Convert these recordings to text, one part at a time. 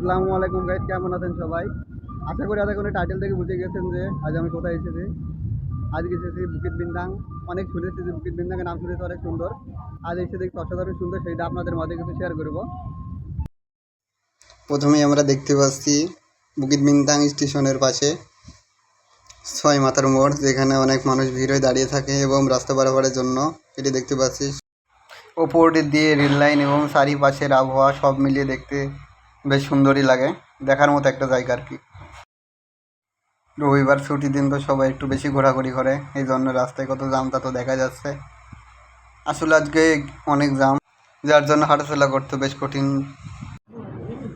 আসসালামু আলাইকুম গাইস, কেমন আছেন সবাই? আশা করি আধা কোনো টাইটেল থেকে বুঝে গেছেন যে আজ আমি কোথায় এসেছি। আজ এসেছি বুকিত বিন্দাং। অনেক শুনেছি যে বুকিত বিন্দাংয়ের নাম শুনেছি অনেক সুন্দর। আজ এসে দেখতে অসাধারণ সুন্দর, সেইটা আপনাদের মাঝে কিছু শেয়ার করবো। প্রথমেই আমরা দেখতে পাচ্ছি বুকিত বিন্দাং স্টেশনের পাশে ছয় মাথার মোড়, যেখানে অনেক মানুষ ভিড় হয়ে দাঁড়িয়ে থাকে এবং রাস্তা পারাপারের জন্য। এটি দেখতে পাচ্ছি ওপর দিয়ে রেল লাইন এবং চারিপাশের আবহাওয়া সব মিলিয়ে দেখতে বেশ সুন্দরই লাগে, দেখার মতো একটা জায়গা আর কি। রবিবার ছুটির দিন তো সবাই একটু বেশি ঘোরাঘুরি করে, এই জন্য রাস্তায় কত জাম তা তো দেখা যাচ্ছে। আসলে আজকে অনেক জাম, যার জন্য হাঁটাচলা করতে বেশ কঠিন।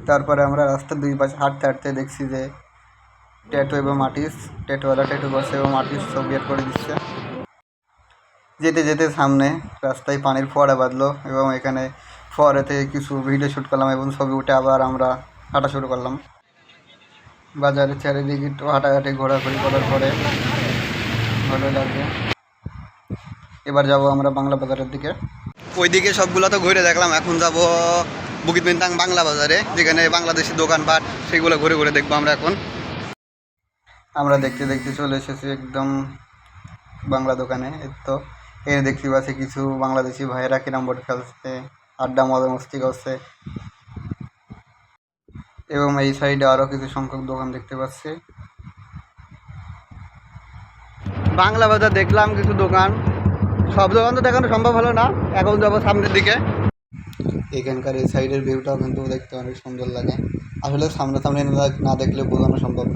তারপরে আমরা রাস্তার দুই পাশে হাঁটতে হাঁটতে দেখছি যে ট্যাটু এবং আর্টিস্ট, ট্যাটুওয়ালা ট্যাটু করছে এবং আর্টিস্ট ছবি বের করে দিচ্ছে। যেতে যেতে সামনে রাস্তায় পানির ফোয়ারা বাঁধলো এবং এখানে ফোয়ারা থেকে কিছু ভিডিও শ্যুট করলাম এবং ছবি উঠে আবার আমরা হাঁটা শুরু করলাম। বাজারের চারিদিকে একটু হাঁটাহাঁটি ঘোরাঘুরি করার পরে ভালো লাগে। এবার যাব আমরা বাংলা বাজারের দিকে। ওইদিকে সবগুলো তো ঘুরে দেখলাম, এখন যাব বুকিত বিন্দাং বাংলা বাজারে, যেখানে বাংলাদেশি দোকানপাট সেগুলো ঘুরে ঘুরে দেখবো আমরা। এখন আমরা দেখতে দেখতে চলে এসেছি একদম বাংলা দোকানে। এর তো এর দেখতে পাচ্ছি কিছু বাংলাদেশি ভাইয়েরা ক্যারাম বোর্ড খেলছে, আড্ডা মজা মস্তি করছে এবং এই সাইডে আরও কিছু সংখ্যক দোকান দেখতে পাচ্ছি। বাংলা বাজার দেখলাম কিছু দোকান, সব দোকান তো দেখানো সম্ভব হলো না। এখন যাবো সামনের দিকে। এখানকার এই সাইডের ভিউটাও কিন্তু দেখতে অনেক সুন্দর লাগে। আসলে সামনাসামনি না দেখলে বোঝানো সম্ভব না।